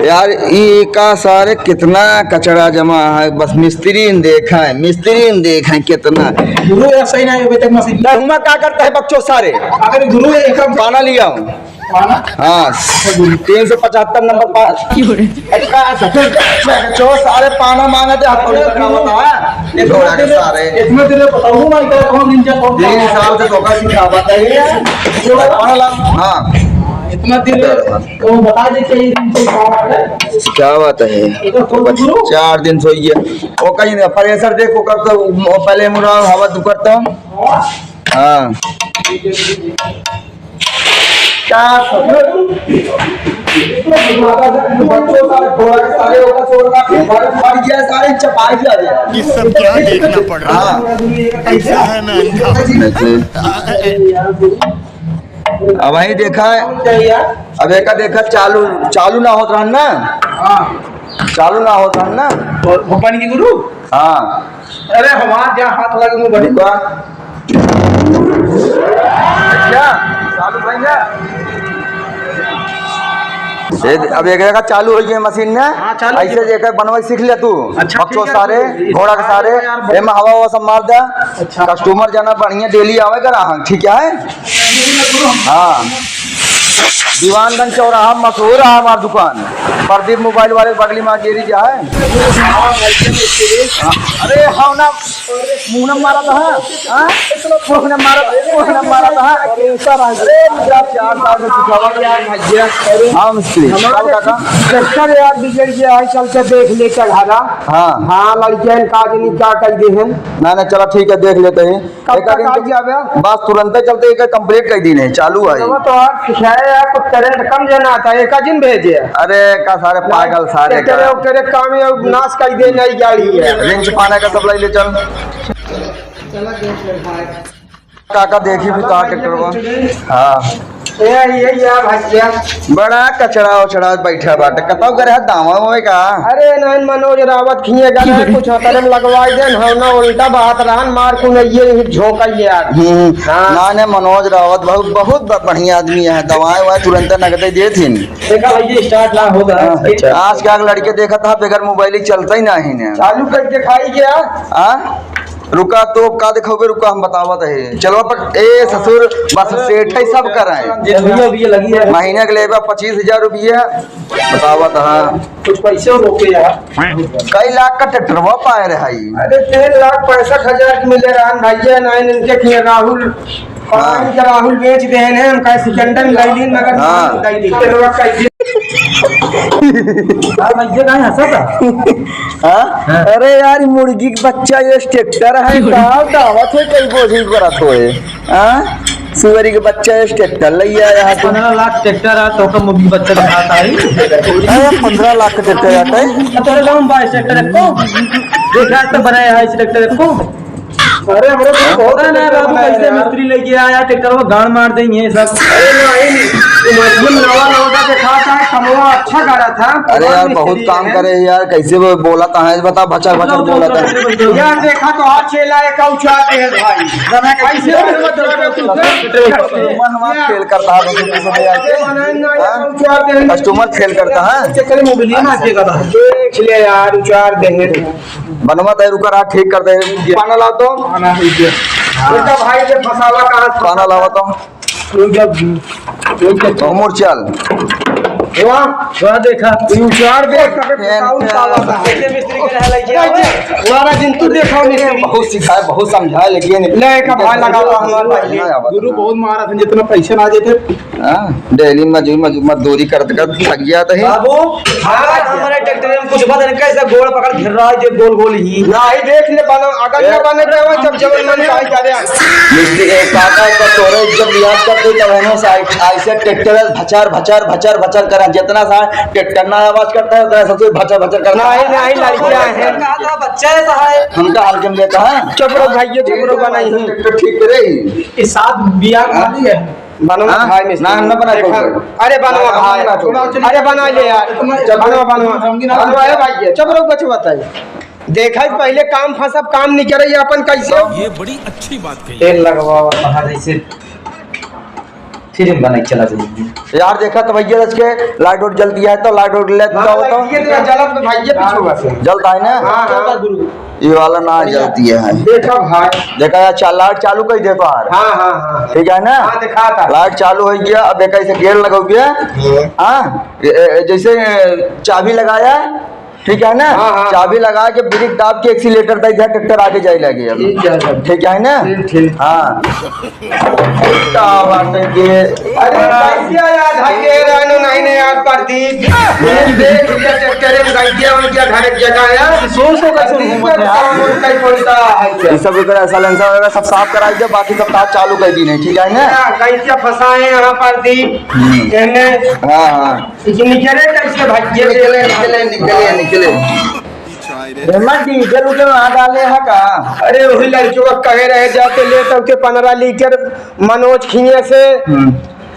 यार ये का सारे कितना कचरा जमा है, बस मिस्त्री ने देखा है, मिस्त्री ने देखा है कितना। गुरु यार सही ना है तक मशीन हुआ क्या करता है बच्चों सारे, अगर गुरु एक पाना लिया हूँ। हाँ 375 नंबर बच्चों सारे पाना मांगे थे सारे इसमें तेरे बताऊं मैं क्या कौन दिन जा कौन साल से धोखा सिखा बताइए। हाँ इतना दिन तो बता दे क्या बात है, 4 दिन सोई है वो कहीं प्रेशर देखो करता हूँ पहले मुरा हवा दु करता हूँ। हाँ क्या ये सब क्या देखना पड़ रहा है, ऐसा है मैं अब वही देखा है, अब एक देखा चालू ना होता है ना, चालू ना होता है ना भोपानी की गुरु। हाँ अरे हमारा जहाँ हाथ लगे मुँह बड़ी क्या चालू भाई ना अब एक जगह चालू हो गई मशीन ने। ऐसे देखा बनवाई सीख लिया तू। अच्छा बच्चों सारे घोड़ा के सारे एम हवा हवा सब मार दे। कस्टमर जाना बढ़िया डेली आवे कर ठीक है। हाँ दीवानगंज चौराहा मशहूर है हमारी दुकान, प्रदीप मोबाइल वाले बगली में गेरी जा है। अरे हाँ ना मुँह मारा था, मारा था। हाँ मिस्त्री ट्रैक्टर यार बिगड़ गया है, चल के देख ले चढ़ाना। हाँ हाँ लड़कियां काज नहीं क्या कर दे हैं ना ना चलो ठीक है देख लेते हैं। बस तुरंत चलते एक कंप्लीट कर दी नहीं चालू है तो यार कुछ करंट कम जाना आता है एक दिन भेजे। अरे का सारे पागल सारे तेरे काम नाश कर दे नई गाड़ी है रिंच पाने का सब ले चल काका देखी भी कहा ट्रैक्टर। हाँ ये यार भैया बड़ा कचरा उचड़ा बैठा बाटे कताव करे दावा होए का। अरे नहीं मनोज रावत खिएगा ना कुछ तरम लगवाई दे ना उल्टा बात रहन मार को ये झोंका यार। ना ने मनोज रावत बहुत बढ़िया आदमी है, दवाएं वाए तुरंत नगद दे थीन। देखा भैया स्टार्ट ना होगा। आज क्या लड़के देखा था बगैर मोबाइल चलता ही नहीं ने चालू कर दिखाई क्या। हाँ रुका तो का दिखाओगे, रुका हम बतावत है। चलो पर ए ससुर बस सेठ ही सब कराए महीने के लिए 25,000 रुपया बतावत। हाँ कुछ पैसे रोके यार, कई लाख का ट्रैक्टर वो पाए रहे। अरे 3,65,000 मिले रहा भैया ना इनके किए राहुल राहुल बेच दे हैं हम कैसे सिकंदर लैली नगर अरे यार मुर्गी का बच्चा ये ट्रैक्टर है दावत है कई बोझी करत होए। सुअरी के बच्चा ये ट्रैक्टर ले आया 15 लाख ट्रैक्टर है तो का मुर्गी बच्चा दिखाता है। 15 लाख का ट्रैक्टर आता है तेरे गांव में ट्रैक्टर को देखा तो बनाया है इस ट्रैक्टर को। अरे हमरे तो होता ना बाबू कैसे मिस्त्री लेके आया ट्रैक्टर को गाड़ मार देंगे सब। अरे नहीं मजबूत नवा लौटा के खाता है कमवा अच्छा करा था। अरे यार बहुत काम करे यार, कैसे वो बोला था है बता भचा भचा बोला था यार देखा तो हाथ छेला एक उछाते हैं भाई कैसे फेल करता है, कस्टमर फेल करता है। देख ले यार उचार देंगे बनवा दे रुका रहा ठीक कर दे पाना लाओ तो भाई से फसावा कहाँ पाना लाओ तो मुरचल देखा उचार देख बहुत सिखाए बहुत समझाए लेकिन गुरु बहुत मारा था जितना पैसे ना देते डेली मजदूरी करते करते थक गया था बाबू हमारे ट्रैक्टर में कुछ पता नहीं कैसे गोल पकड़ घिर रहा है जो गोल गोल ही ना ही देख ले बनो अगर ना बने जाए जब जब मन आई जा रहा मिस्त्री एक काका का तोरे जब याद करते तब है ना ऐसे ट्रैक्टर भचार भचार भचार भचार करा जितना सा ट्रैक्टर ना आवाज करता है उतना सबसे भचार भचार करता है। नहीं लड़कियां हैं कहा बच्चा है साहब हमका हाल के लेता है चपड़ो भाई चपड़ो बनाई है ट्रैक्टर ठीक करे इस साथ बिया खाली है बनवा भाई में ना हम बना अरे बनवा भाई अरे बना ले यार बनवा है भाई चपड़ो कुछ बताइए देखा पहले काम फंसा काम नहीं करे अपन कैसे ये बड़ी अच्छी बात कही। तेल लगवा जैसे फिर बना चला जाएगी यार देखा तो भैया इसके लाइट उठ जलती है तो लाइट उठ लेता होता जलत में भाई पीछे जलता है ना हाँ गुरु ये वाला ना जलती है देखा भाई देखा यार लाइट चालू कर दे पार हाँ हाँ हाँ ठीक है ना हाँ दिखा था लाइट चालू हो गया अब देखा इसे गेयर लगा गया हाँ जैसे चाबी लगाया ठीक है ना हाँ, हाँ। चाबी लगा के ब्रेक दाब के एक्सीलेटर दे दिया ट्रैक्टर आगे जाए लगे अब ठीक है सब। ठीक है ना ठीक। हाँ क्या बात है कि अरे कैसे याद है के रानो नहीं याद करती देख लिया ट्रैक्टर में गाड़ी दिया उनके घर एक जगह है सो का कई पड़ता है ये सब वगैरह साइलेंसर वगैरह सब साफ कराई दे बाकी सब काम चालू कर दी नहीं ठीक है ना कैसे फंसाए यहाँ पर दी कहने हाँ हाँ निकले कैसे भाग्य निकले निकले निकले निकले डीजल उजल ना डाले है का अरे वही लड़कियों का कहे रहे जाते ले तब के 15 लीटर मनोज खिए से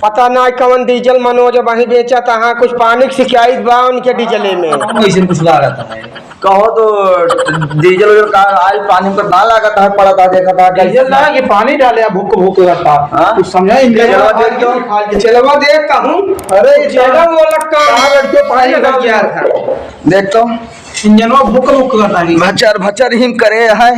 पता ना कौन डीजल मनोज वहीं बेचा था कुछ पानी की शिकायत बा उनके डीजले में ऐसे कुछ ला रहा था कहो तो डीजल उजल का आज पानी पर ना लगा था पड़ा था देखा था डीजल ना कि पानी डाले भूख भूख रहता हाँ? कुछ समझा ही नहीं चलवा देख दो चलवा देख कहूँ अरे चलो वो लटका लड़कियों पानी लग गया था देख तो इंजनवा भूख भूख करता है भचर भचर हिम करे है